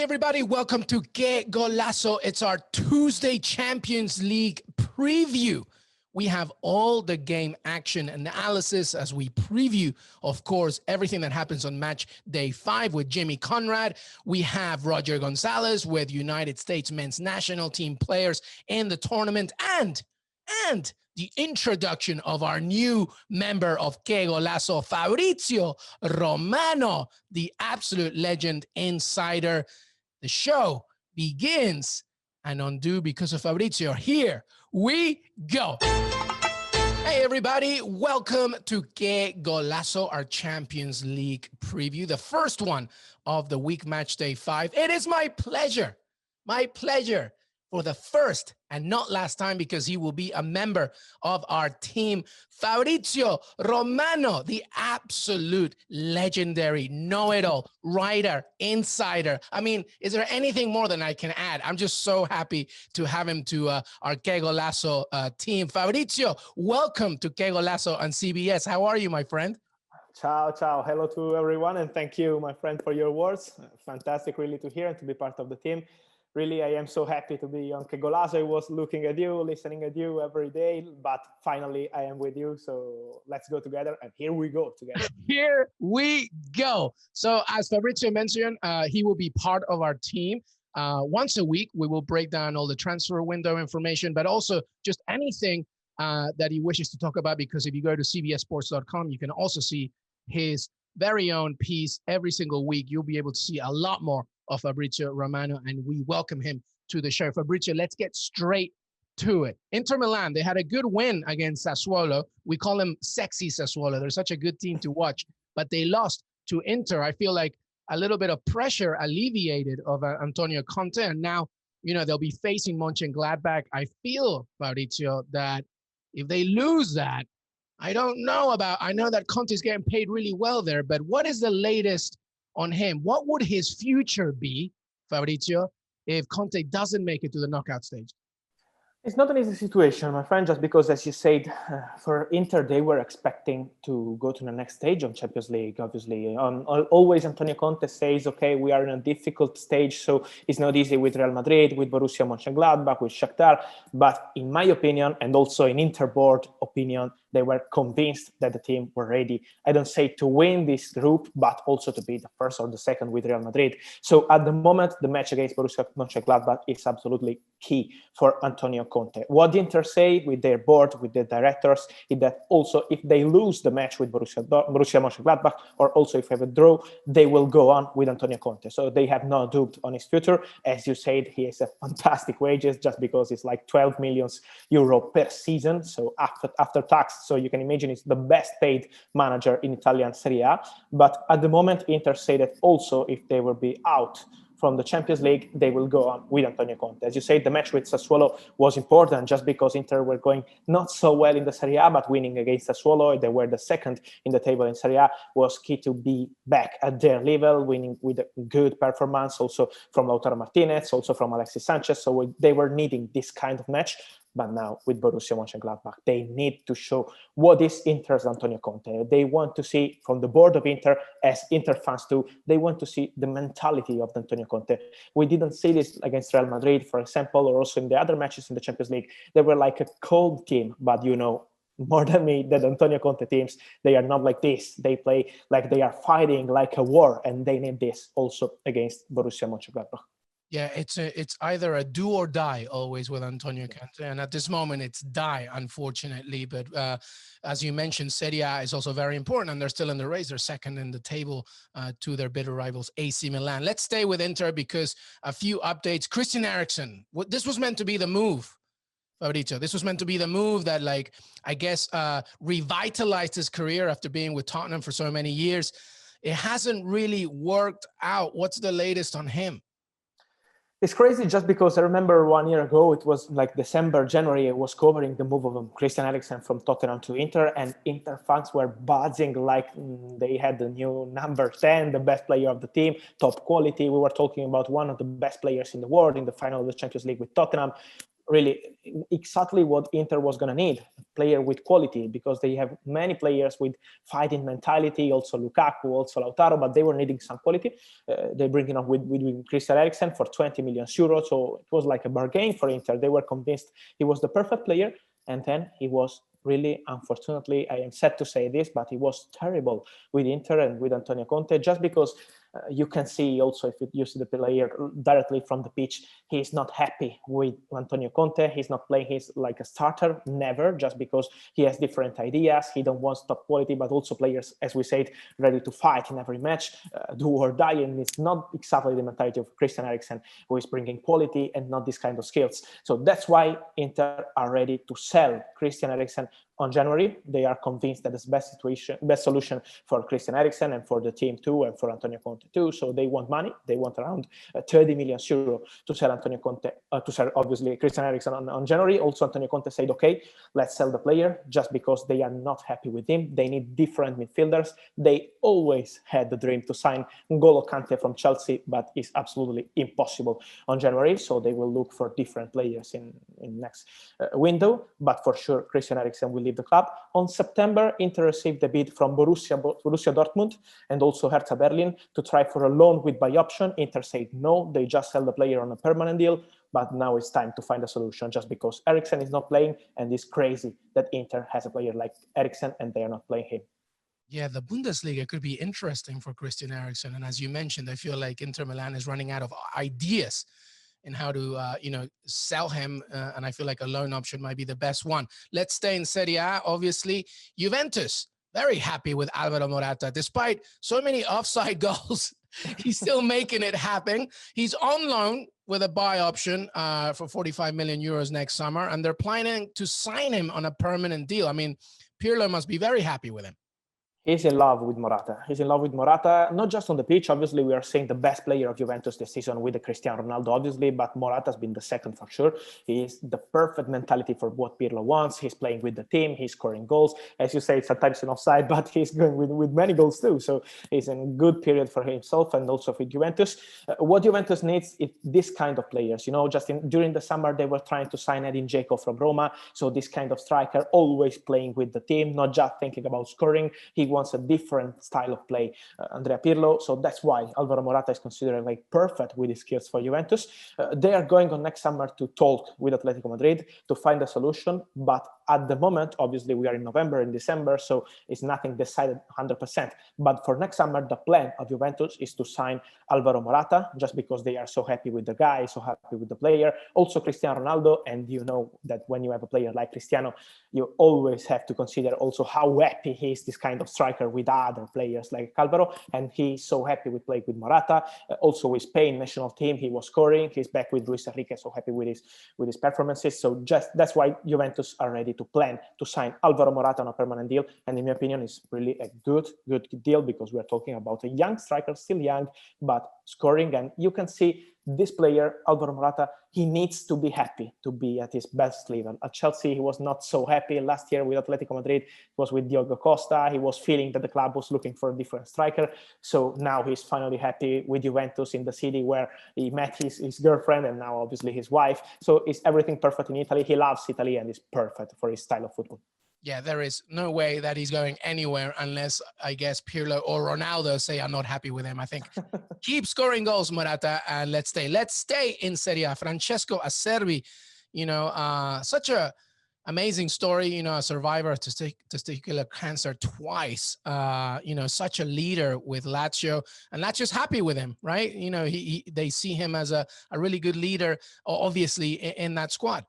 everybody, welcome to Qué Golazo. It's our Tuesday Champions League preview. We have all the game action analysis as we preview, of course, everything that happens on match day 5 with Jimmy Conrad. We have Roger Gonzalez with United States men's national team players in the tournament and the introduction of our new member of Qué Golazo, Fabrizio Romano, the absolute legend insider. The show begins and undo because of Fabrizio. Here we go. Hey, everybody. Welcome to Qué Golazo, our Champions League preview, the first one of the week, match day 5. It is my pleasure for the first and not last time, because he will be a member of our team, Fabrizio Romano, the absolute legendary know-it-all writer, insider. I mean, is there anything more than I can add? I'm just so happy to have him to our Qué Golazo team. Fabrizio, welcome to Qué Golazo on CBS. How are you, my friend? Ciao. Hello to everyone, and thank you, my friend, for your words. Fantastic, really, to hear and to be part of the team. Really, I am so happy to be on Qué Golazo. I was looking at you, listening at you every day, but finally I am with you. So let's go together, and here we go together. Here we go. So as Fabrizio mentioned, he will be part of our team. Once a week, we will break down all the transfer window information, but also just anything that he wishes to talk about, because if you go to cbssports.com, you can also see his very own piece every single week. You'll be able to see a lot more of Fabrizio Romano, and we welcome him to the show. Fabrizio, let's get straight to it. Inter Milan, they had a good win against Sassuolo. We call them sexy Sassuolo. They're such a good team to watch, but they lost to Inter. I feel like a little bit of pressure alleviated of Antonio Conte, and now, they'll be facing Mönchengladbach. I feel, Fabrizio, that if they lose that, I know that Conte is getting paid really well there, but what is the latest on him? What would his future be, Fabrizio, if Conte doesn't make it to the knockout stage? It's not an easy situation, my friend, just because, as you said, for Inter, they were expecting to go to the next stage on Champions League, obviously. Always Antonio Conte says, okay, we are in a difficult stage, so it's not easy with Real Madrid, with Borussia Mönchengladbach, with Shakhtar. But in my opinion, and also in Inter board opinion, they were convinced that the team were ready. I don't say to win this group, but also to be the first or the second with Real Madrid. So at the moment, the match against Borussia Mönchengladbach is absolutely key for Antonio Conte. What Inter say with their board, with their directors, is that also if they lose the match with Borussia Mönchengladbach, or also if they have a draw, they will go on with Antonio Conte. So they have no doubt on his future. As you said, he has a fantastic wages, just because it's like 12 million euro per season. So after tax, so you can imagine it's the best paid manager in Italian Serie A. But at the moment, Inter say that also if they will be out from the Champions League, they will go on with Antonio Conte. As you say, the match with Sassuolo was important just because Inter were going not so well in the Serie A, but winning against Sassuolo, they were the second in the table in Serie A, was key to be back at their level, winning with a good performance, also from Lautaro Martinez, also from Alexis Sanchez. So they were needing this kind of match. But now with Borussia Mönchengladbach, they need to show what is Inter's Antonio Conte. They want to see from the board of Inter, as Inter fans too, they want to see the mentality of Antonio Conte. We didn't see this against Real Madrid, for example, or also in the other matches in the Champions League. They were like a cold team, but more than me, that Antonio Conte teams, they are not like this. They play like they are fighting like a war, and they need this also against Borussia Mönchengladbach. Yeah, it's either a do or die always with Antonio Conte, and at this moment it's die, unfortunately. But as you mentioned, Serie A is also very important, and they're still in the race. They're second in the table to their bitter rivals AC Milan. Let's stay with Inter because a few updates. Christian Eriksen, this was meant to be the move, Fabrizio. This was meant to be the move that, revitalized his career after being with Tottenham for so many years. It hasn't really worked out. What's the latest on him? It's crazy just because I remember 1 year ago, it was like December, January, I was covering the move of Christian Eriksen from Tottenham to Inter, and Inter fans were buzzing like they had the new number 10, the best player of the team, top quality. We were talking about one of the best players in the world in the final of the Champions League with Tottenham. really exactly what Inter was going to need, a player with quality, because they have many players with fighting mentality, also Lukaku, also Lautaro, but they were needing some quality. They bring it up with Christian Eriksen for 20 million euros, so it was like a bargain for Inter. They were convinced he was the perfect player, and then he was really, unfortunately, I am sad to say this, but he was terrible with Inter and with Antonio Conte, just because you can see also, if you see the player directly from the pitch, he's not happy with Antonio Conte. He's not playing his like a starter, never, just because he has different ideas. He don't want top quality, but also players, as we said, ready to fight in every match, do or die. And it's not exactly the mentality of Christian Eriksen, who is bringing quality and not this kind of skills. So that's why Inter are ready to sell Christian Eriksen on January. They are convinced that it's best solution for Christian Eriksen and for the team too, and for Antonio Conte too. So they want money. They want around 30 million euro to sell Antonio Conte, to sell obviously Christian Eriksen on January. Also, Antonio Conte said, okay, let's sell the player, just because they are not happy with him. They need different midfielders. They always had the dream to sign N'Golo Kante from Chelsea, but it's absolutely impossible on January. So they will look for different players in next window. But for sure, Christian Eriksen will leave the club. On September, Inter received a bid from Borussia Dortmund and also Hertha Berlin to try for a loan with buy option. Inter said no, they just sell the player on a permanent deal, but now it's time to find a solution, just because Eriksen is not playing, and it's crazy that Inter has a player like Eriksen and they are not playing him. Yeah, the Bundesliga could be interesting for Christian Eriksen. And as you mentioned, I feel like Inter Milan is running out of ideas in how to, sell him. And I feel like a loan option might be the best one. Let's stay in Serie A. Obviously, Juventus, very happy with Alvaro Morata. Despite so many offside goals, he's still making it happen. He's on loan with a buy option for 45 million euros next summer. And they're planning to sign him on a permanent deal. I mean, Pirlo must be very happy with him. He's in love with Morata. He's in love with Morata, not just on the pitch. Obviously, we are seeing the best player of Juventus this season with the Cristiano Ronaldo, obviously, but Morata's been the second for sure. He is the perfect mentality for what Pirlo wants. He's playing with the team. He's scoring goals. As you say, sometimes in offside, but he's going with many goals too. So he's in a good period for himself and also for Juventus. What Juventus needs is this kind of players. You know, during the summer, they were trying to sign Edin Dzeko from Roma. So this kind of striker, always playing with the team, not just thinking about scoring. He wants a different style of play, Andrea Pirlo. So that's why Alvaro Morata is considered like perfect with his skills for Juventus. They are going on next summer to talk with Atletico Madrid to find a solution. But at the moment, obviously, we are in November and December, so it's nothing decided 100%. But for next summer, the plan of Juventus is to sign Alvaro Morata, just because they are so happy with the guy, so happy with the player. Also Cristiano Ronaldo, and you know that when you have a player like Cristiano, you always have to consider also how happy he is, this kind of striker, with other players like Alvaro, and he's so happy with playing with Morata. Also with Spain national team, he was scoring. He's back with Luis Enrique, so happy with his performances. So that's why Juventus are ready to plan to sign Alvaro Morata on a permanent deal, and in my opinion, it's really a good deal, because we're talking about a young striker, still young, but scoring. And you can see this player, Alvaro Morata, he needs to be happy to be at his best level. At Chelsea, he was not so happy. Last year with Atletico Madrid, it was with Diogo Costa. He was feeling that the club was looking for a different striker. So now he's finally happy with Juventus in the city where he met his girlfriend, and now obviously his wife. So it's everything perfect in Italy. He loves Italy, and it's perfect for his style of football. Yeah, there is no way that he's going anywhere unless, I guess, Pirlo or Ronaldo say I'm not happy with him. I think keep scoring goals, Morata, and let's stay in Serie A. Francesco Acerbi, such a amazing story, a survivor of testicular cancer twice, such a leader with Lazio, and Lazio's happy with him, right? They see him as a really good leader, obviously, in that squad.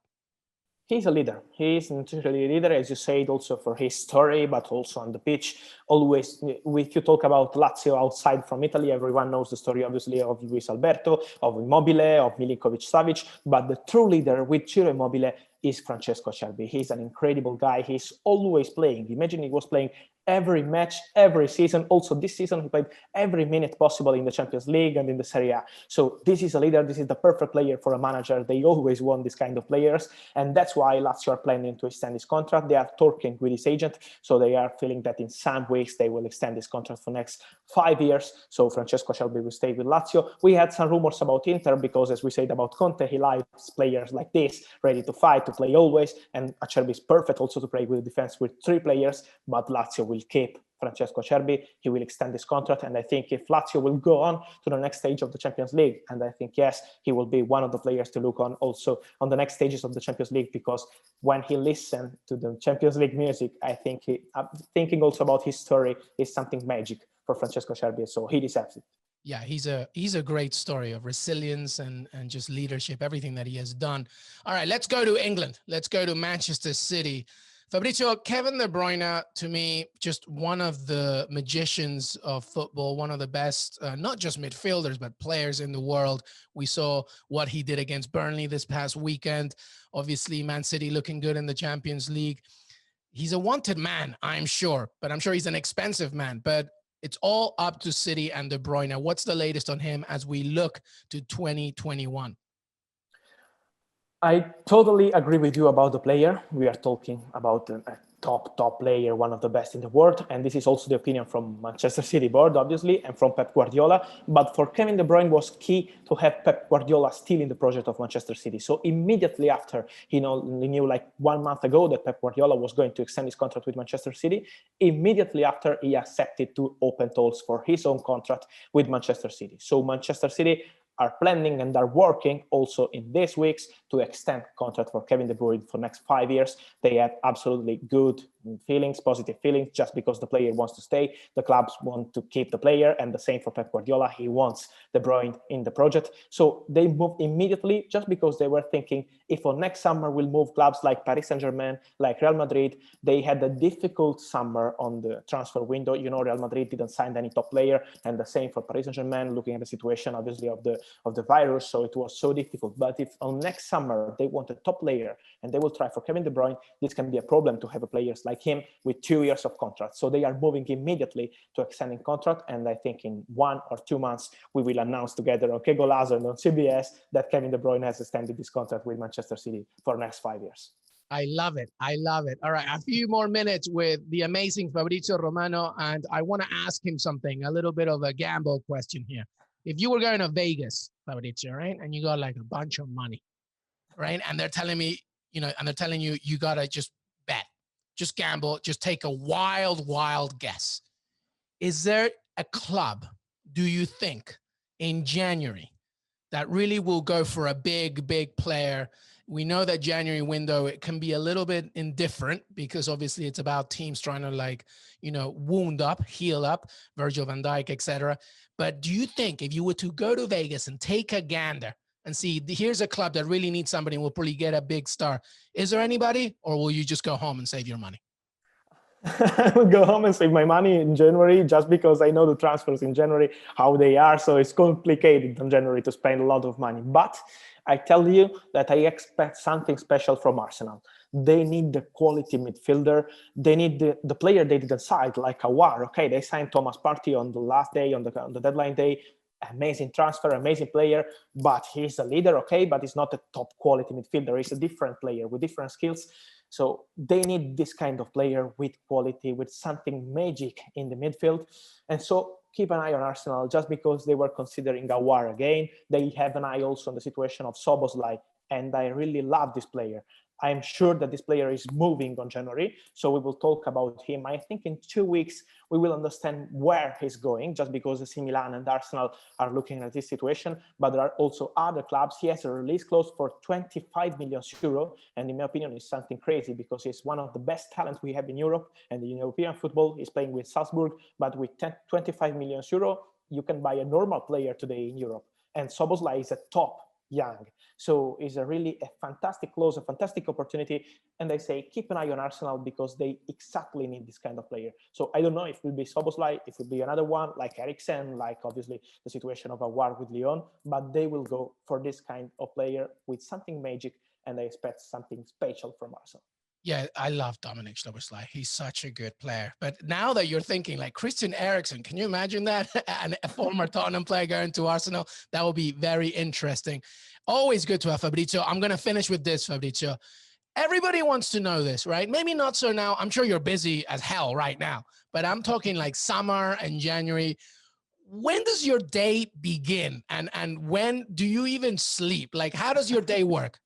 He's a leader. He's naturally a leader, as you said, also for his story, but also on the pitch. Always, if you talk about Lazio outside from Italy, everyone knows the story, obviously, of Luis Alberto, of Immobile, of Milinkovic-Savic. But the true leader with Ciro Immobile is Francesco Acerbi. He's an incredible guy. He's always playing. Imagine he was playing every match, every season. Also this season, he played every minute possible in the Champions League and in the Serie A. So this is a leader. This is the perfect player for a manager. They always want this kind of players. And that's why Lazio are planning to extend his contract. They are talking with his agent. So they are feeling that in some weeks, they will extend his contract for next 5 years. So Francesco Acerbi will stay with Lazio. We had some rumors about Inter because, as we said about Conte, he likes players like this, ready to fight, to play always. And Acerbi is perfect also to play with defense with 3 players. But Lazio will keep Francesco Acerbi. He will extend his contract, and I think if Lazio will go on to the next stage of the Champions League, and I think yes, he will be one of the players to look on also on the next stages of the Champions League, because when he listened to the Champions League music, I think thinking also about his story is something magic for Francesco Acerbi, so he deserves it. Yeah, he's a great story of resilience and just leadership, everything that he has done. All right, let's go to England. Let's go to Manchester City. Fabrizio, Kevin De Bruyne, to me, just one of the magicians of football, one of the best, not just midfielders, but players in the world. We saw what he did against Burnley this past weekend. Obviously, Man City looking good in the Champions League. He's a wanted man, I'm sure, but I'm sure he's an expensive man. But it's all up to City and De Bruyne. What's the latest on him as we look to 2021? I totally agree with you about the player. We are talking about a top player, one of the best in the world. And this is also the opinion from Manchester City board, obviously, and from Pep Guardiola. But for Kevin De Bruyne was key to have Pep Guardiola still in the project of Manchester City. So immediately after, he knew like 1 month ago that Pep Guardiola was going to extend his contract with Manchester City. Immediately after, he accepted to open talks for his own contract with Manchester City. So Manchester City are planning and are working also in these weeks to extend contract for Kevin De Bruyne for next 5 years. They have absolutely good feelings, positive feelings, just because the player wants to stay. The clubs want to keep the player, and the same for Pep Guardiola. He wants De Bruyne in the project. So they moved immediately just because they were thinking if for next summer we'll move clubs like Paris Saint-Germain, like Real Madrid. They had a difficult summer on the transfer window. You know, Real Madrid didn't sign any top player, and the same for Paris Saint-Germain, looking at the situation, obviously, of the virus. So it was so difficult. But if on next summer they want a top player and they will try for Kevin De Bruyne, this can be a problem to have a players like him with 2 years of contract. So they are moving immediately to extending contract. And I think in 1 or 2 months, we will announce together on Qué Golazo and on CBS that Kevin De Bruyne has extended this contract with Manchester City for the next 5 years. I love it. I love it. All right. A few more minutes with the amazing Fabrizio Romano. And I want to ask him something, a little bit of a gamble question here. If you were going to Vegas, Fabrizio, right? And you got like a bunch of money, right? And they're telling me, and they're telling you, you got to just bet, just gamble, just take a wild guess. Is there a club, do you think, in January that really will go for a big player? We know that January window, it can be a little bit indifferent because obviously it's about teams trying to wound up, heal up, Virgil van Dijk, etc. But do you think if you were to go to Vegas and take a gander and see, here's a club that really needs somebody and will probably get a big star, is there anybody, or will you just go home and save your money? I will go home and save my money in January just because I know the transfers in January, how they are. So it's complicated in January to spend a lot of money. But I tell you that I expect something special from Arsenal. They need the quality midfielder. They need the player they didn't sign, like Aouar. Okay, they signed Thomas Partey on the last day, on the deadline day. Amazing transfer, amazing player, but he's a leader, okay, but he's not a top quality midfielder. He's a different player with different skills. So they need this kind of player with quality, with something magic in the midfield. And so keep an eye on Arsenal just because they were considering Aouar again. They have an eye also on the situation of Szoboszlai, and I really love this player. I'm sure that this player is moving on January, so we will talk about him. I think in 2 weeks, we will understand where he's going, just because AC Milan and Arsenal are looking at this situation, but there are also other clubs. He has a release clause for 25 million euro, and in my opinion, it's something crazy because he's one of the best talents we have in Europe and in European football. He's playing with Salzburg, but with 25 million euro, you can buy a normal player today in Europe. And Szoboszlai is a top young. So it's a fantastic clause, a fantastic opportunity. And I say, keep an eye on Arsenal because they exactly need this kind of player. So I don't know if it will be Szoboszlai, if it will be another one like Eriksen, like obviously the situation of Aouar with Lyon, but they will go for this kind of player with something magic, and I expect something special from Arsenal. Yeah, I love Dominic Szoboszlai. He's such a good player. But now that you're thinking like Christian Eriksen, can you imagine that? And a former Tottenham player going to Arsenal? That will be very interesting. Always good to have Fabrizio. I'm going to finish with this, Fabrizio. Everybody wants to know this, right? Maybe not so now. I'm sure you're busy as hell right now, but I'm talking like summer and January. When does your day begin? And when do you even sleep? Like, how does your day work?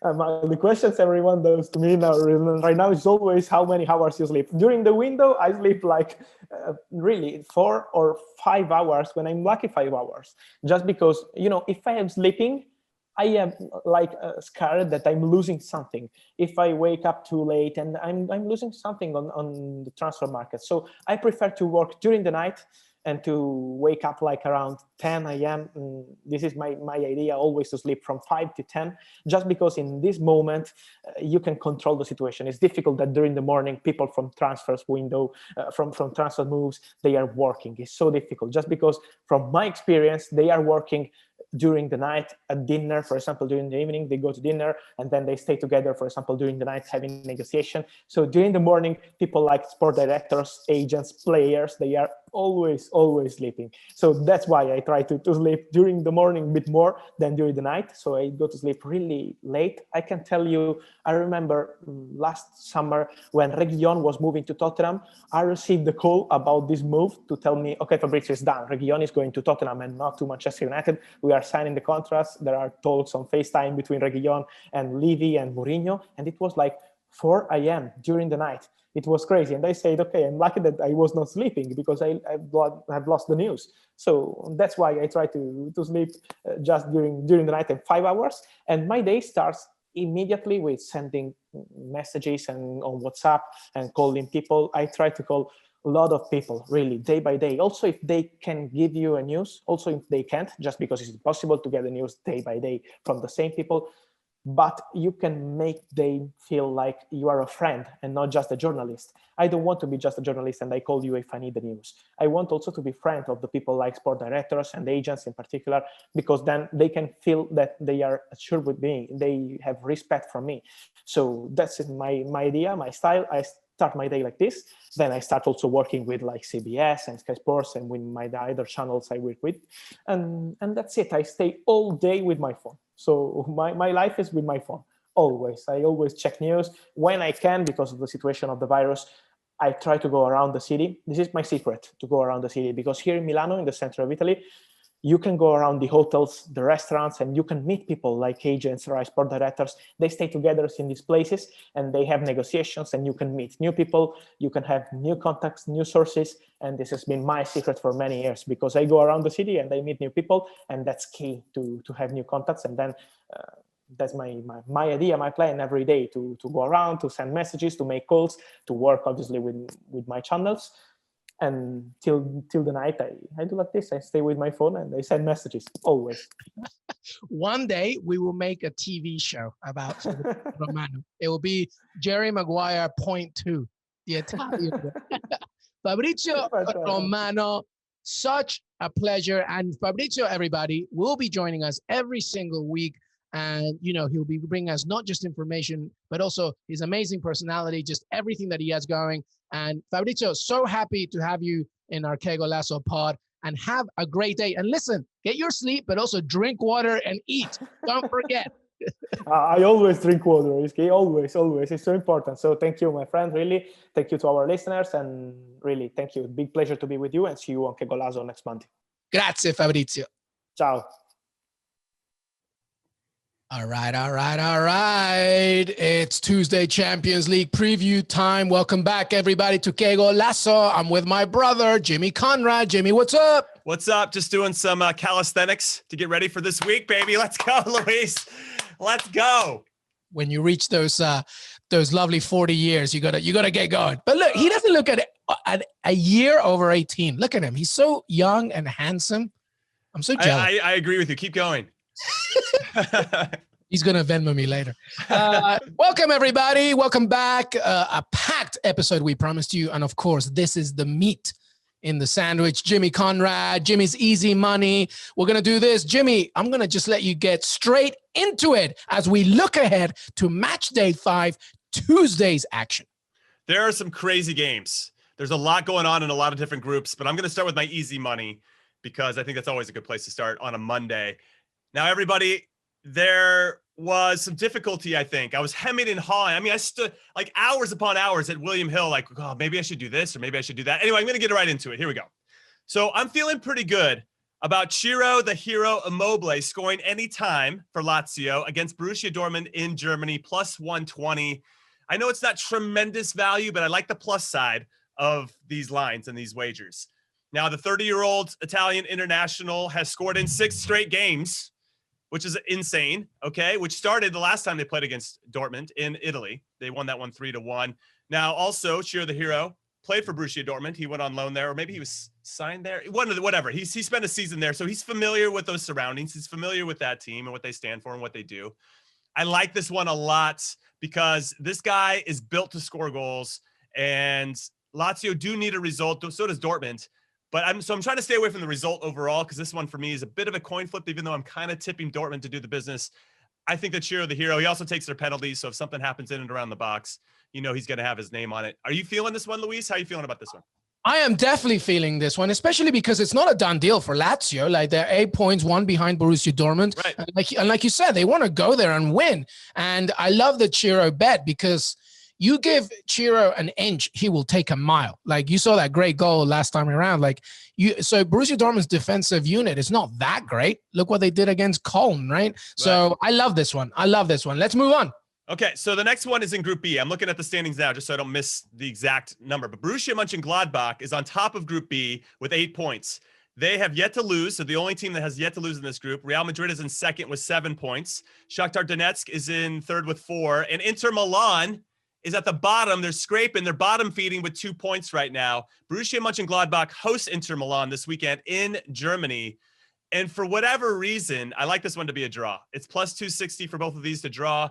The questions everyone does to me now, right now is always how many hours you sleep. During the window, I sleep like really 4 or 5 hours. When I'm lucky, 5 hours. Just because, if I am sleeping, I am like scared that I'm losing something. If I wake up too late and I'm losing something on the transfer market. So I prefer to work during the night and to wake up like around 10 a.m. This is my idea, always to sleep from 5 to 10, just because in this moment, you can control the situation. It's difficult that during the morning, people from transfers window, from transfer moves, they are working. It's so difficult, just because from my experience, they are working during the night at dinner, for example, during the evening, they go to dinner and then they stay together, for example, during the night having negotiation. So during the morning, people like sport directors, agents, players, they are always sleeping. So that's why I try to sleep during the morning a bit more than during the night. So I go to sleep really late. I can tell you, I remember last summer when Reguilón was moving to Tottenham, I received the call about this move to tell me, okay, Fabrizio, is done. Reguilón is going to Tottenham and not to Manchester United. We are signing the contracts. There are talks on FaceTime between Reguilón and Levy and Mourinho. And it was like 4 a.m. during the night. It was crazy. And I said, okay, I'm lucky that I was not sleeping because I've lost the news. So that's why I try to sleep just during the night and 5 hours. And my day starts immediately with sending messages and on WhatsApp and calling people. I try to call a lot of people, really, day by day. Also, if they can give you a news, also if they can't, just because it's impossible to get the news day by day from the same people. But you can make them feel like you are a friend and not just a journalist. I don't want to be just a journalist and I call you if I need the news. I want also to be friend of the people like sport directors and agents in particular, because then they can feel that they are assured with me. They have respect for me. So that's my idea, my style. I start my day like this. Then I start also working with like CBS and Sky Sports and with my other channels I work with. And that's it. I stay all day with my phone. So my life is with my phone, always. I always check news when I can because of the situation of the virus. I try to go around the city. This is my secret, to go around the city, because here in Milano, in the center of Italy, you can go around the hotels, the restaurants, and you can meet people like agents or sport directors. They stay together in these places and they have negotiations, and you can meet new people. You can have new contacts, new sources. And this has been my secret for many years, because I go around the city and I meet new people, and that's key to have new contacts. And then that's my idea, my plan every day, to go around, to send messages, to make calls, to work obviously with my channels. And till the night, I do like this. I stay with my phone and I send messages always. One day we will make a TV show about Romano. It will be Jerry Maguire .2, the Italian. Fabrizio Romano, such a pleasure. And Fabrizio, everybody, will be joining us every single week. And, he'll be bringing us not just information, but also his amazing personality, just everything that he has going. And Fabrizio, so happy to have you in our Qué Golazo pod, and have a great day. And listen, get your sleep, but also drink water and eat. Don't forget. I always drink water. Always. It's so important. So thank you, my friend. Really, thank you to our listeners. And really, thank you. Big pleasure to be with you, and see you on Qué Golazo next Monday. Grazie, Fabrizio. Ciao. All right. It's Tuesday Champions League preview time. Welcome back, everybody, to Qué Golazo. I'm with my brother, Jimmy Conrad. Jimmy, what's up? What's up? Just doing some calisthenics to get ready for this week, baby. Let's go, Luis. Let's go. When you reach those lovely 40 years, you gotta get going. But look, he doesn't look at a year over 18. Look at him. He's so young and handsome. I'm so jealous. I agree with you. Keep going. He's going to Venmo me later. Welcome, everybody. Welcome back. A packed episode, we promised you. And of course, this is the meat in the sandwich. Jimmy Conrad, Jimmy's Easy Money. We're going to do this. Jimmy, I'm going to just let you get straight into it as we look ahead to Matchday 5, Tuesday's action. There are some crazy games. There's a lot going on in a lot of different groups, but I'm going to start with my easy money because I think that's always a good place to start on a Monday. Now, everybody, there was some difficulty, I think. I was hemming and hawing. I mean, I stood like hours upon hours at William Hill, like, oh, maybe I should do this or maybe I should do that. Anyway, I'm going to get right into it. Here we go. So I'm feeling pretty good about Ciro, the hero Immobile, scoring any time for Lazio against Borussia Dortmund in Germany, plus 120. I know it's not tremendous value, but I like the plus side of these lines and these wagers. Now, the 30-year-old Italian international has scored in 6 straight games, which is insane, okay, which started the last time they played against Dortmund in Italy. They won that one 3-1. Now, also, Ciro, the hero, played for Borussia Dortmund. He went on loan there, or maybe he was signed there. Whatever. He spent a season there, so he's familiar with those surroundings. He's familiar with that team and what they stand for and what they do. I like this one a lot because this guy is built to score goals, and Lazio do need a result. So does Dortmund. But I'm trying to stay away from the result overall because this one for me is a bit of a coin flip, even though I'm kind of tipping Dortmund to do the business. I think that Ciro, the hero, he also takes their penalties. So if something happens in and around the box, you know he's going to have his name on it. Are you feeling this one, Luis? How are you feeling about this one? I am definitely feeling this one, especially because it's not a done deal for Lazio. Like they're 8 points, 1 behind Borussia Dortmund. Right. And like you said, they want to go there and win. And I love the Ciro bet because you give Ciro an inch, he will take a mile. Like you saw that great goal last time around. So Borussia Dortmund's defensive unit is not that great. Look what they did against Köln, right? So I love this one. Let's move on. Okay, so the next one is in Group B. I'm looking at the standings now just so I don't miss the exact number. But Borussia Mönchengladbach is on top of Group B with 8 points. They have yet to lose, so the only team that has yet to lose in this group. Real Madrid is in second with 7 points. Shakhtar Donetsk is in third with 4. And Inter Milan is at the bottom. They're scraping. They're bottom feeding with 2 points right now. Borussia Mönchengladbach hosts Inter Milan this weekend in Germany. And for whatever reason, I like this one to be a draw. It's plus 260 for both of these to draw.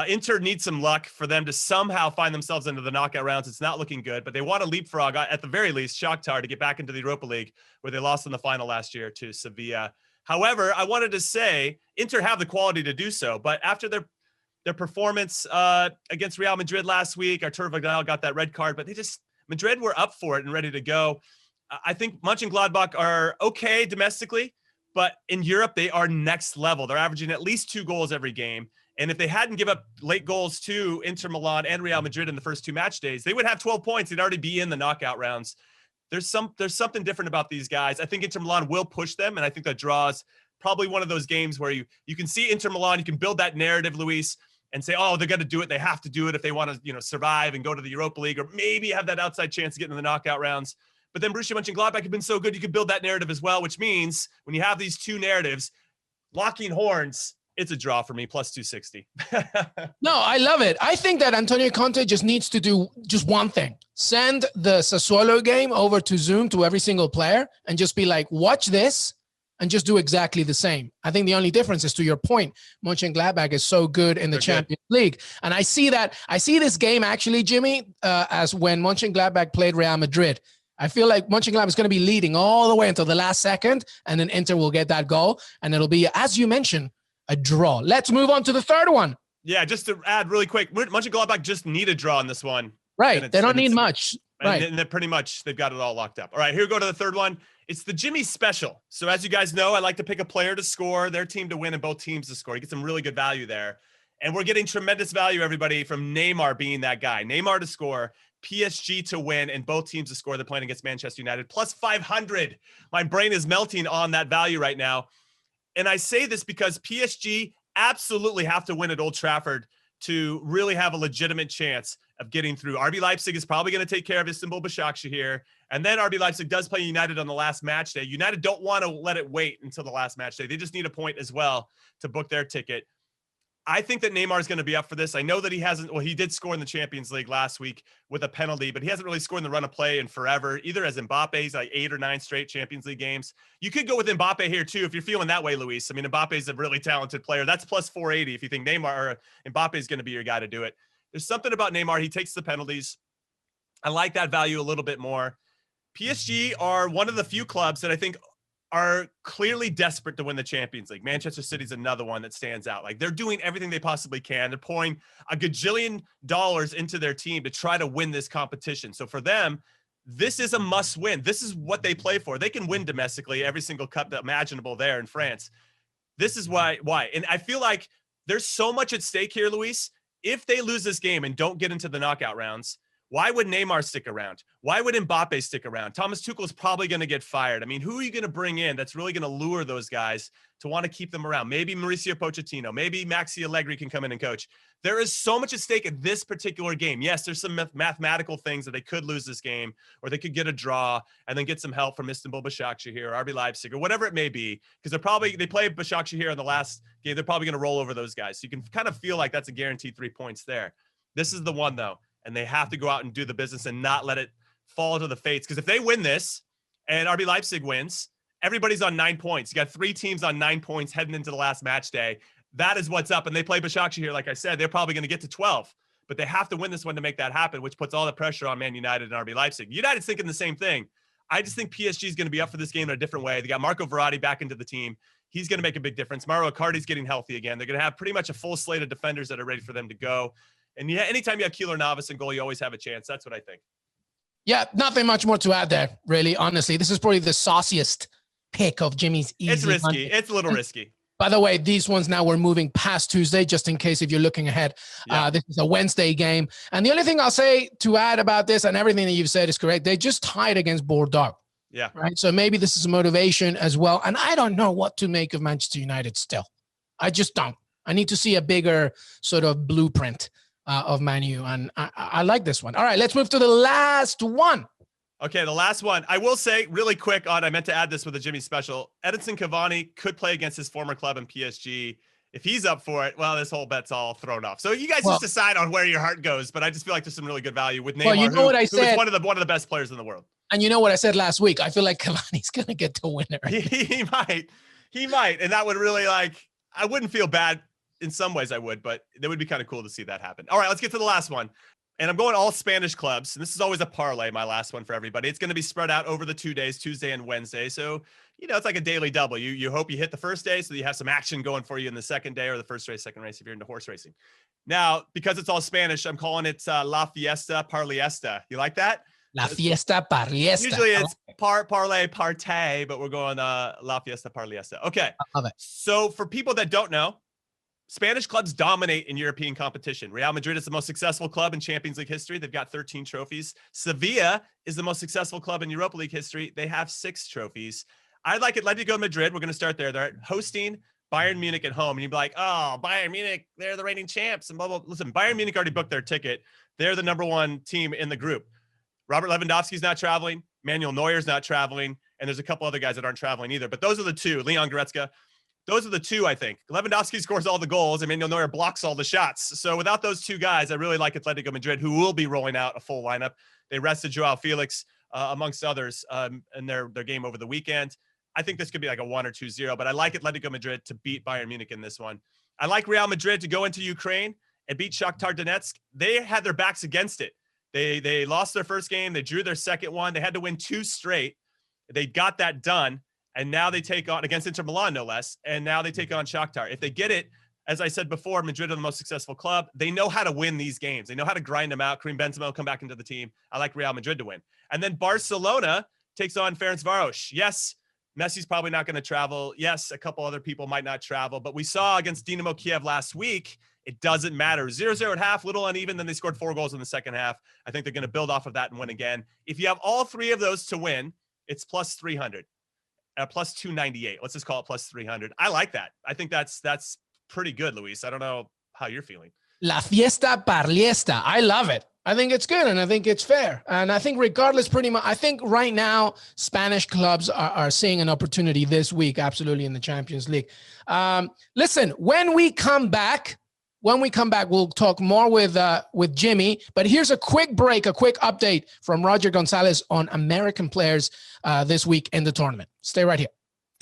Inter needs some luck for them to somehow find themselves into the knockout rounds. It's not looking good, but they want to leapfrog, at the very least, Shakhtar to get back into the Europa League, where they lost in the final last year to Sevilla. However, I wanted to say Inter have the quality to do so, but after their performance against Real Madrid last week, Arturo Vidal got that red card, but Madrid were up for it and ready to go. I think Mönchengladbach are okay domestically, but in Europe, they are next level. They're averaging at least 2 goals every game. And if they hadn't give up late goals to Inter Milan and Real Madrid in the first 2 match days, they would have 12 points. They'd already be in the knockout rounds. There's something different about these guys. I think Inter Milan will push them, and I think that draws probably one of those games where you can see Inter Milan, you can build that narrative, Luis, and say, oh, they're going to do it. They have to do it if they want to, survive and go to the Europa League, or maybe have that outside chance to get into the knockout rounds. But then Borussia Mönchengladbach have been so good, you can build that narrative as well, which means when you have these 2 narratives, locking horns, it's a draw for me, plus 260. No, I love it. I think that Antonio Conte just needs to do just one thing. Send the Sassuolo game over to Zoom to every single player and just be like, watch this and just do exactly the same. I think the only difference is, to your point, Mönchengladbach is so good in the Champions League. And I see this game actually, Jimmy, as when Mönchengladbach played Real Madrid. I feel like Mönchengladbach is going to be leading all the way until the last second, and then Inter will get that goal, and it'll be, as you mentioned, a draw. Let's move on to the third one. Yeah, just to add really quick, Mönchengladbach just need a draw in this one. Right. They don't need much. Right. And they're pretty much, they've got it all locked up. All right, here we go to the third one. It's the Jimmy special. So as you guys know, I like to pick a player to score, their team to win, and both teams to score. You get some really good value there. And we're getting tremendous value, everybody, from Neymar being that guy. Neymar to score, PSG to win, and both teams to score. They're playing against Manchester United. Plus 500. My brain is melting on that value right now. And I say this because PSG absolutely have to win at Old Trafford to really have a legitimate chance of getting through. RB Leipzig is probably going to take care of Istanbul Başakşehir. And then RB Leipzig does play United on the last match day. United don't want to let it wait until the last match day. They just need a point as well to book their ticket. I think that Neymar is going to be up for this. I know that he did score in the Champions League last week with a penalty, but he hasn't really scored in the run of play in forever, either as Mbappe. He's like 8 or 9 straight Champions League games. You could go with Mbappe here too, if you're feeling that way, Luis. I mean, Mbappe is a really talented player. That's plus 480 if you think Neymar or Mbappe is going to be your guy to do it. There's something about Neymar. He takes the penalties. I like that value a little bit more. PSG are one of the few clubs that I think are clearly desperate to win the Champions League. Manchester City's another one that stands out. Like, they're doing everything they possibly can. They're pouring a gajillion dollars into their team to try to win this competition. So for them, this is a must win. This is what they play for. They can win domestically every single cup that imaginable there in France. This is why. And I feel like there's so much at stake here, Luis. If they lose this game and don't get into the knockout rounds, why would Neymar stick around? Why would Mbappe stick around? Thomas Tuchel is probably going to get fired. I mean, who are you going to bring in that's really going to lure those guys to want to keep them around? Maybe Mauricio Pochettino. Maybe Maxi Allegri can come in and coach. There is so much at stake at this particular game. Yes, there's some mathematical things that they could lose this game, or they could get a draw and then get some help from Istanbul Başakşehir or RB Leipzig or whatever it may be, because they play Başakşehir in the last game. They're probably going to roll over those guys. So you can kind of feel like that's a guaranteed 3 points there. This is the one, though. And they have to go out and do the business and not let it fall to the fates. Because if they win this and RB Leipzig wins, everybody's on 9 points. You got 3 teams on 9 points heading into the last match day. That is what's up. And they play Başakşehir, like I said, they're probably going to get to 12. But they have to win this one to make that happen, which puts all the pressure on Man United and RB Leipzig. United's thinking the same thing. I just think PSG is going to be up for this game in a different way. They got Marco Verratti back into the team. He's going to make a big difference. Mauro Icardi's getting healthy again. They're going to have pretty much a full slate of defenders that are ready for them to go. And yeah, anytime you have Keylor Navas in goal, you always have a chance. That's what I think. Yeah, nothing much more to add there, really, honestly. This is probably the sauciest pick of Jimmy's easy. It's risky. Monday. It's a little risky. By the way, these ones now we're moving past Tuesday, just in case if you're looking ahead. Yeah. This is a Wednesday game. And the only thing I'll say to add about this, and everything that you've said is correct, they just tied against Bordeaux. Yeah. Right. So maybe this is a motivation as well. And I don't know what to make of Manchester United still. I just don't. I need to see a bigger sort of blueprint of Man U, and I like this one. All right, let's move to the last one. Okay, the last one. I will say really quick I meant to add this with a Jimmy special. Edinson Cavani could play against his former club in PSG. If he's up for it, well, this whole bet's all thrown off. So you guys just decide on where your heart goes, but I just feel like there's some really good value with Neymar, well, you know what I said, who's one of the best players in the world. And you know what I said last week? I feel like Cavani's going to get the winner. He might. And that would really I wouldn't feel bad. In some ways I would, but it would be kind of cool to see that happen. All right, let's get to the last one. And I'm going all Spanish clubs. And this is always a parlay, my last one for everybody. It's going to be spread out over the 2 days, Tuesday and Wednesday. So, it's like a daily double. You hope you hit the first day so that you have some action going for you in the second day, or the first race, second race if you're into horse racing. Now, because it's all Spanish, I'm calling it La Fiesta Parlayesta. You like that? La Fiesta Parlayesta. Usually it's parlay, partay, but we're going La Fiesta Parlayesta. Okay. I love it. So for people that don't know, Spanish clubs dominate in European competition. Real Madrid is the most successful club in Champions League history. They've got 13 trophies. Sevilla is the most successful club in Europa League history. They have 6 trophies. I'd like Atletico Madrid. We're going to start there. They're hosting Bayern Munich at home. And you'd be like, oh, Bayern Munich, they're the reigning champs and blah, blah. Listen, Bayern Munich already booked their ticket. They're the number 1 team in the group. Robert Lewandowski's not traveling. Manuel Neuer's not traveling. And there's a couple other guys that aren't traveling either. But those are the 2. Leon Goretzka. Those are the 2, I think. Lewandowski scores all the goals, and Manuel Neuer blocks all the shots. So without those 2 guys, I really like Atletico Madrid, who will be rolling out a full lineup. They rested Joao Felix, amongst others, in their game over the weekend. I think this could be like a 1 or 2-0, but I like Atletico Madrid to beat Bayern Munich in this one. I like Real Madrid to go into Ukraine and beat Shakhtar Donetsk. They had their backs against it. They lost their first game. They drew their second one. They had to win 2 straight. They got that done. And now they take on against Inter Milan, no less. And now they take on Shakhtar. If they get it, as I said before, Madrid are the most successful club. They know how to win these games. They know how to grind them out. Karim Benzema will come back into the team. I like Real Madrid to win. And then Barcelona takes on Ferencváros. Yes, Messi's probably not going to travel. Yes, a couple other people might not travel. But we saw against Dinamo Kiev last week, it doesn't matter. 0-0 at half, little uneven. Then they scored 4 goals in the second half. I think they're going to build off of that and win again. If you have all 3 of those to win, it's plus 300. Plus 298. Let's just call it plus 300. I like that. I think that's pretty good, Luis. I don't know how you're feeling. La Fiesta Parlayesta. I love it. I think it's good, and I think it's fair. And I think regardless, pretty much, I think right now, Spanish clubs are seeing an opportunity this week, absolutely, in the Champions League. Listen, when we come back, we'll talk more with Jimmy. But here's a quick break, a quick update from Roger Gonzalez on American players this week in the tournament. Stay right here.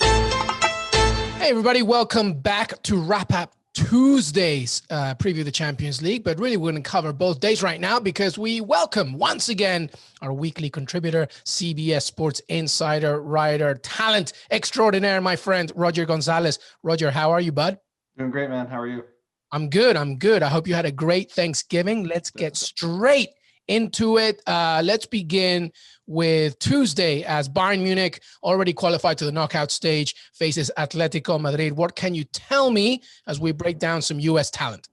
Hey, everybody. Welcome back to wrap up Tuesday's preview of the Champions League, but really we're going to cover both days right now because we welcome once again our weekly contributor, CBS Sports Insider, writer, talent extraordinaire, my friend, Roger Gonzalez. Roger, how are you, bud? Doing great, man. How are you? I'm good. I hope you had a great Thanksgiving. Let's get straight into it. Let's begin with Tuesday as Bayern Munich, already qualified to the knockout stage, faces Atletico Madrid. What can you tell me as we break down some U.S. talent?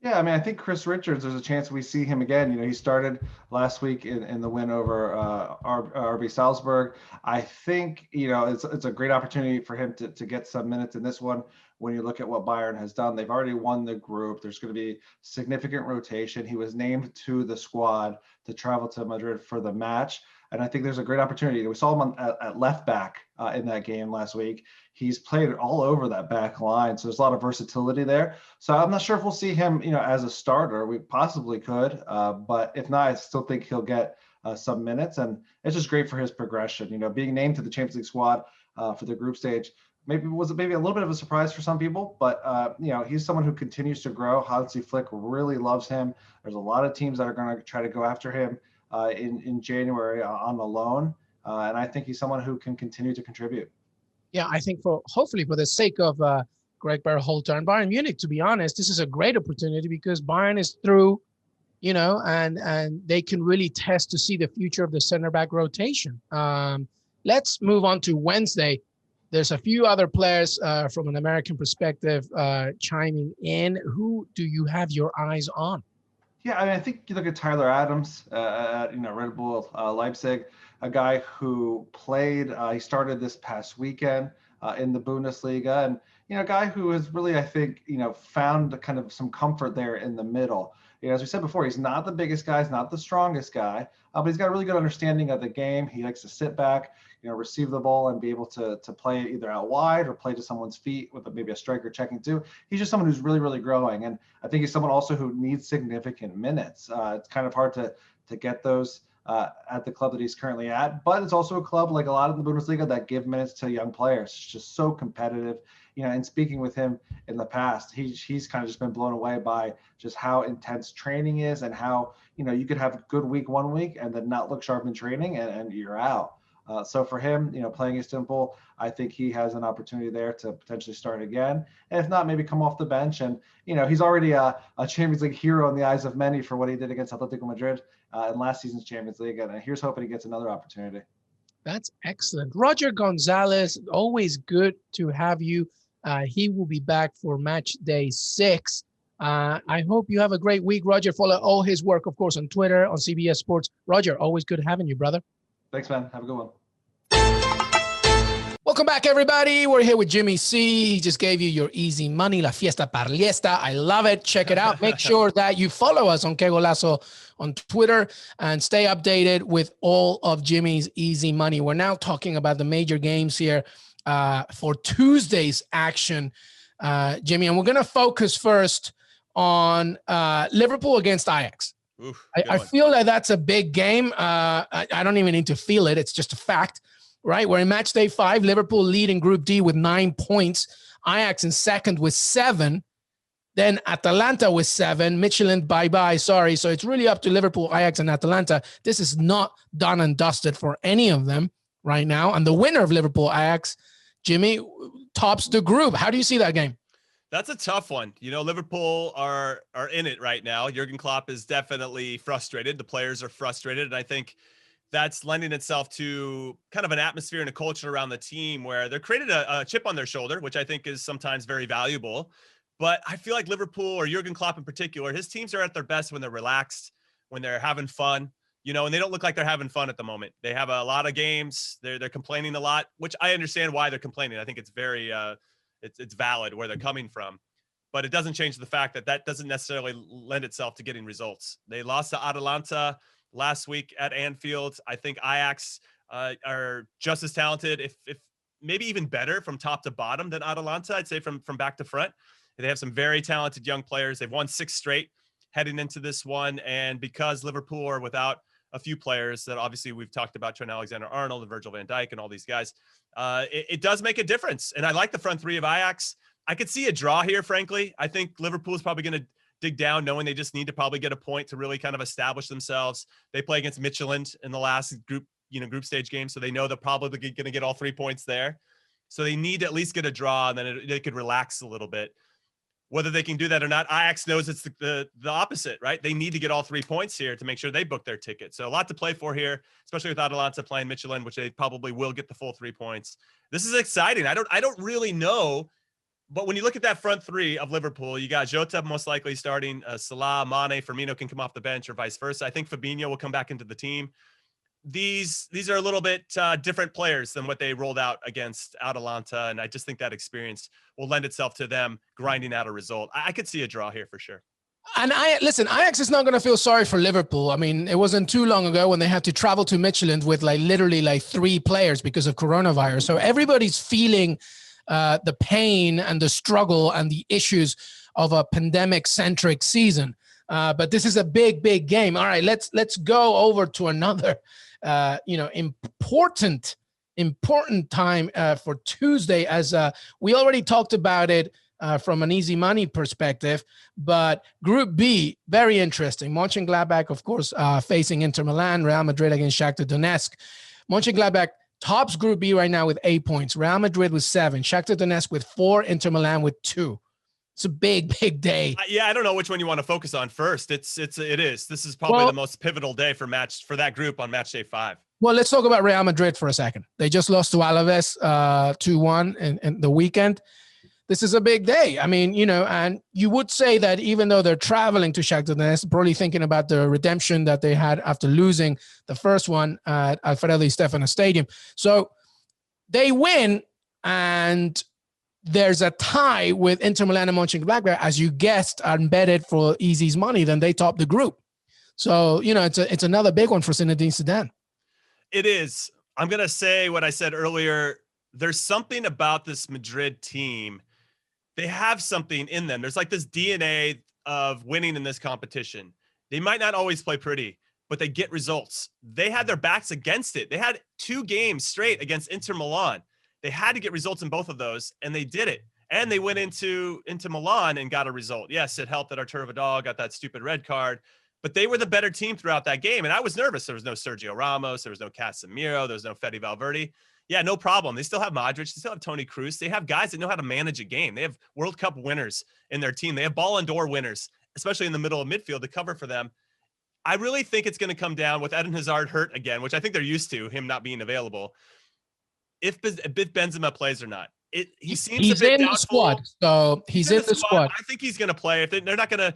Yeah, I mean, I think Chris Richards, there's a chance we see him again. You know, he started last week in the win over RB Salzburg. I think, you know, it's a great opportunity for him to get some minutes in this one. When you look at what Bayern has done, they've already won the group. There's going to be significant rotation. He was named to the squad to travel to Madrid for the match. And I think there's a great opportunity. We saw him at left back in that game last week. He's played all over that back line. So there's a lot of versatility there. So I'm not sure if we'll see him, you know, as a starter. We possibly could. But if not, I still think he'll get some minutes. And it's just great for his progression. You know, being named to the Champions League squad for the group stage was a little bit of a surprise for some people, but you know, he's someone who continues to grow. Hansi Flick really loves him. There's a lot of teams that are going to try to go after him in January on the loan, and I think he's someone who can continue to contribute. Yeah, I think hopefully for the sake of Greg Berhalter and Bayern Munich, to be honest, this is a great opportunity because Bayern is through, you know, and they can really test to see the future of the center back rotation. Let's move on to Wednesday. There's a few other players from an American perspective chiming in. Who do you have your eyes on? Yeah, I mean, I think you look at Tyler Adams at Red Bull Leipzig, a guy who played. He started this past weekend in the Bundesliga, and a guy who has really, I think, found kind of some comfort there in the middle. As we said before, he's not the biggest guy, he's not the strongest guy, but he's got a really good understanding of the game. He likes to sit back, receive the ball and be able to play it either out wide or play to someone's feet with maybe a striker checking too. He's just someone who's really, really growing. And I think he's someone also who needs significant minutes. It's kind of hard to get those at the club that he's currently at, but it's also a club like a lot of the Bundesliga that give minutes to young players. It's just so competitive. And speaking with him in the past, he's kind of just been blown away by just how intense training is and how, you could have a good week one week and then not look sharp in training and you're out. So for him, playing Istanbul, I think he has an opportunity there to potentially start again. And if not, maybe come off the bench. And, he's already a Champions League hero in the eyes of many for what he did against Atletico Madrid in last season's Champions League. And here's hoping he gets another opportunity. That's excellent. Roger Gonzalez, always good to have you. He will be back for match day 6. I hope you have a great week, Roger. Follow all his work, of course, on Twitter, on CBS Sports. Roger, always good having you, brother. Thanks, man. Have a good one. Welcome back, everybody. We're here with Jimmy C. He just gave you your easy money, La Fiesta Parlayesta. I love it. Check it out. Make sure that you follow us on Qué Golazo on Twitter and stay updated with all of Jimmy's easy money. We're now talking about the major games here for Tuesday's action, Jimmy. And we're going to focus first on Liverpool against Ajax. Oof, I feel that that's a big game. I don't even need to feel it. It's just a fact, right? We're in match day 5. Liverpool lead in Group D with 9 points. Ajax in second with 7. Then Atalanta with 7. Michelin, bye-bye. Sorry. So it's really up to Liverpool, Ajax, and Atalanta. This is not done and dusted for any of them right now. And the winner of Liverpool, Ajax, Jimmy, tops the group. How do you see that game? That's a tough one. Liverpool are in it right now. Jurgen Klopp is definitely frustrated. The players are frustrated. And I think that's lending itself to kind of an atmosphere and a culture around the team where they're created a chip on their shoulder, which I think is sometimes very valuable. But I feel like Liverpool, or Jurgen Klopp in particular, his teams are at their best when they're relaxed, when they're having fun, and they don't look like they're having fun at the moment. They have a lot of games. They're complaining a lot, which I understand why they're complaining. I think it's very it's valid where they're coming from, but it doesn't change the fact that doesn't necessarily lend itself to getting results. They lost to Atalanta last week at Anfield. I think Ajax are just as talented, if maybe even better from top to bottom than Atalanta. I'd say from back to front. They have some very talented young players. They've won 6 straight heading into this one. And because Liverpool are without a few players that obviously we've talked about, Trent Alexander-Arnold and Virgil van Dijk and all these guys, it does make a difference. And I like the front 3 of Ajax. I could see a draw here, frankly. I think Liverpool is probably going to dig down, knowing they just need to probably get a point to really kind of establish themselves. They play against Midtjylland in the last group stage game, so they know they're probably going to get all 3 points there. So they need to at least get a draw, and then they could relax a little bit. Whether they can do that or not, Ajax knows it's the opposite, right? They need to get all 3 points here to make sure they book their ticket. So a lot to play for here, especially with Atalanta playing Midtjylland, which they probably will get the full 3 points. This is exciting. I don't really know. But when you look at that front three of Liverpool, you got Jota most likely starting, Salah, Mane, Firmino can come off the bench or vice versa. I think Fabinho will come back into the team. These are a little bit different players than what they rolled out against Atalanta, and I just think that experience will lend itself to them grinding out a result. I could see a draw here for sure. And listen, Ajax is not going to feel sorry for Liverpool. I mean, it wasn't too long ago when they had to travel to Midtjylland with literally 3 players because of coronavirus. So everybody's feeling the pain and the struggle and the issues of a pandemic-centric season. But this is a big, big game. All right, let's go over to another, important time for Tuesday, as we already talked about it from an easy money perspective. But Group B, very interesting. Mönchengladbach, of course, facing Inter Milan, Real Madrid against Shakhtar Donetsk. Mönchengladbach tops Group B right now with 8 points. Real Madrid with 7. Shakhtar Donetsk with 4. Inter Milan with 2. It's a big, big day. Yeah, I don't know which one you want to focus on first. It is. This is probably the most pivotal day for that group on Matchday 5. Well, let's talk about Real Madrid for a second. They just lost to Alaves 2-1 in the weekend. This is a big day. I mean, and you would say that even though they're traveling to Shakhtar Donetsk, probably thinking about the redemption that they had after losing the first one at Alfredo Di Stefano Stadium. So they win, and there's a tie with Inter Milan and Mönchengladbach, as you guessed, are embedded for Easy's money. Then they top the group. So, it's another big one for Zinedine Zidane. It is. I'm going to say what I said earlier. There's something about this Madrid team. They have something in them. There's this DNA of winning in this competition. They might not always play pretty, but they get results. They had their backs against it. They had 2 games straight against Inter Milan. They had to get results in both of those, and they did it. And they went into Milan and got a result. Yes, it helped that Arturo Vidal got that stupid red card, but they were the better team throughout that game. And I was nervous. There was no Sergio Ramos. There was no Casemiro. There was no Fede Valverde. Yeah, no problem. They still have Modric. They still have Toni Kroos. They have guys that know how to manage a game. They have World Cup winners in their team. They have Ballon d'Or winners, especially in the middle of midfield, to cover for them. I really think it's going to come down with Eden Hazard hurt again, which I think they're used to, him not being available. If Benzema plays or not. He's in the squad. So he's in the squad. I think he's going to play. If they're not going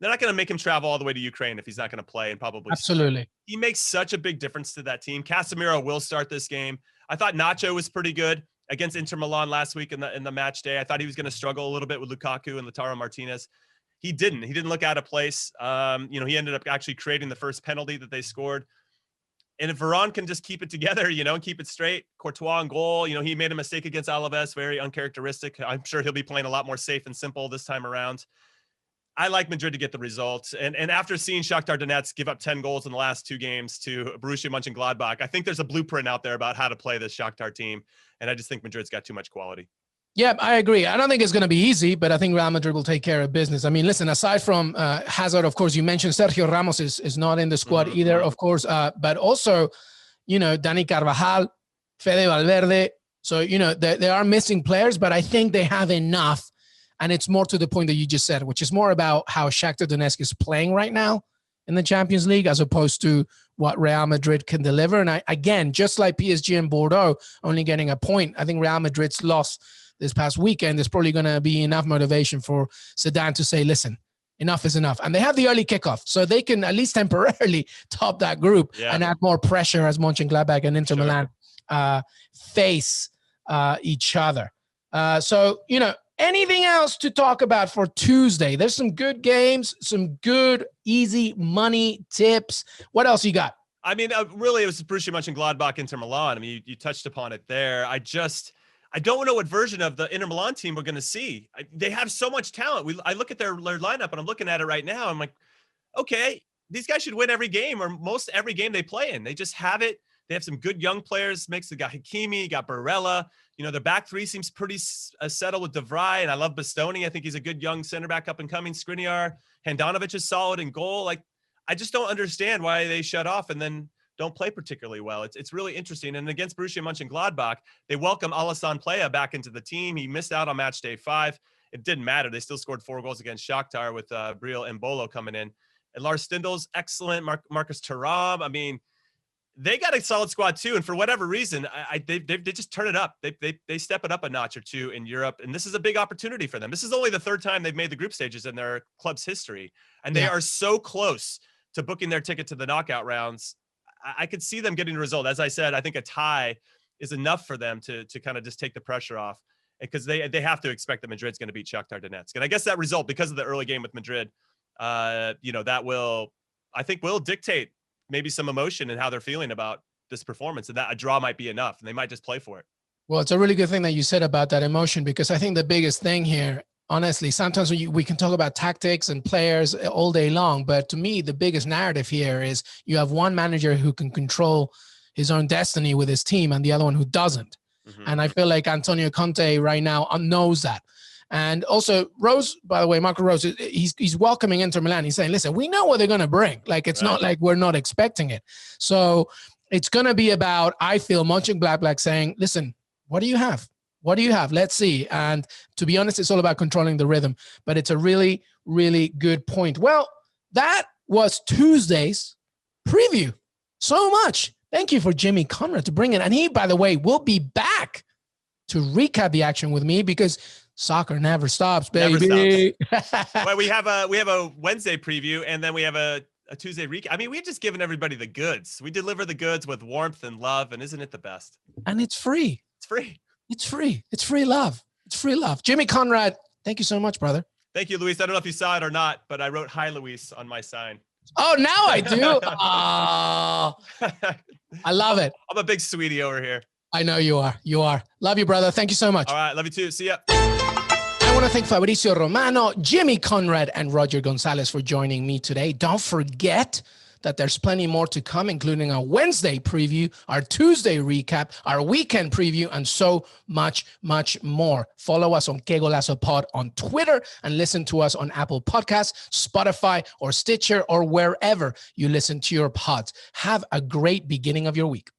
to make him travel all the way to Ukraine if he's not going to play, and probably absolutely. Start. He makes such a big difference to that team. Casemiro will start this game. I thought Nacho was pretty good against Inter Milan last week in the match day. I thought he was going to struggle a little bit with Lukaku and Lautaro Martinez. He didn't. He didn't look out of place. He ended up actually creating the first penalty that they scored. And if Varane can just keep it together, and keep it straight, Courtois on goal, he made a mistake against Alaves, very uncharacteristic. I'm sure he'll be playing a lot more safe and simple this time around. I like Madrid to get the results. And after seeing Shakhtar Donetsk give up 10 goals in the last 2 games to Borussia Mönchengladbach, I think there's a blueprint out there about how to play this Shakhtar team. And I just think Madrid's got too much quality. Yeah, I agree. I don't think it's going to be easy, but I think Real Madrid will take care of business. I mean, listen, aside from Hazard, of course, you mentioned Sergio Ramos is not in the squad either, of course, but also, Dani Carvajal, Fede Valverde. So, they are missing players, but I think they have enough. And it's more to the point that you just said, which is more about how Shakhtar Donetsk is playing right now in the Champions League, as opposed to what Real Madrid can deliver. And again, just like PSG and Bordeaux only getting a point, I think Real Madrid's loss this past weekend is probably going to be enough motivation for Zidane to say, listen, enough is enough. And they have the early kickoff, so they can at least temporarily top that group and add more pressure as Mönchengladbach and Inter Milan face each other. So, anything else to talk about for Tuesday? There's some good games, some good, easy money tips. What else you got? I mean, really, it was Borussia Mönchengladbach, Inter Milan. I mean, you touched upon it there. I don't know what version of the Inter Milan team we're going to see. They have so much talent. I look at their lineup, and I'm looking at it right now. I'm like, okay, these guys should win every game or most every game they play in. They just have it. They have some good young players. They got Hakimi, got Barella. You know, their back three seems pretty settled with De Vrij, and I love Bastoni. I think he's a good young center back up and coming. Skriniar, Handanovic is solid in goal. Like, I just don't understand why they shut off and then don't play particularly well. It's really interesting. And against Borussia Mönchengladbach, they welcome Alassane Plea back into the team. He missed out on match day 5. It didn't matter. They still scored 4 goals against Shakhtar with Breel and Bolo coming in. And Lars Stindl's excellent. Marcus Thuram. I mean, they got a solid squad too, and for whatever reason, they just turn it up. They step it up a notch or two in Europe, and this is a big opportunity for them. This is only the 3rd time they've made the group stages in their club's history, and they are so close to booking their ticket to the knockout rounds. I could see them getting a result. As I said, I think a tie is enough for them to kind of just take the pressure off, because they have to expect that Madrid's going to beat Shakhtar Donetsk, and I guess that result, because of the early game with Madrid, that will dictate maybe some emotion and how they're feeling about this performance, and that a draw might be enough and they might just play for it. Well, it's a really good thing that you said about that emotion, because I think the biggest thing here, honestly, sometimes we can talk about tactics and players all day long, but to me, the biggest narrative here is you have one manager who can control his own destiny with his team and the other one who doesn't. Mm-hmm. And I feel like Antonio Conte right now knows that. And also Rose, by the way, Marco Rose, he's welcoming Inter Milan. He's saying, listen, we know what they're going to bring. Like, it's not like we're not expecting it. So it's going to be about, I feel, Mönchengladbach saying, listen, what do you have? What do you have? Let's see. And to be honest, it's all about controlling the rhythm, but it's a really, really good point. Well, that was Tuesday's preview. So much. Thank you for Jimmy Conrad to bring it. And he, by the way, will be back to recap the action with me, because soccer never stops, baby. Never stops. Well, we have a Wednesday preview, and then we have a Tuesday recap. I mean, we've just given everybody the goods. We deliver the goods with warmth and love, and isn't it the best? And it's free. It's free. It's free. It's free love. It's free love. Jimmy Conrad, thank you so much, brother. Thank you, Luis. I don't know if you saw it or not, but I wrote "Hi, Luis" on my sign. Oh, now I do. Oh, I love it. I'm a big sweetie over here. I know you are. You are. Love you, brother. Thank you so much. All right. Love you too. See ya. I want to thank Fabrizio Romano, Jimmy Conrad, and Roger Gonzalez for joining me today. Don't forget that there's plenty more to come, including our Wednesday preview, our Tuesday recap, our weekend preview, and so much, much more. Follow us on Qué Golazo Pod on Twitter, and listen to us on Apple Podcasts, Spotify, or Stitcher, or wherever you listen to your pods. Have a great beginning of your week.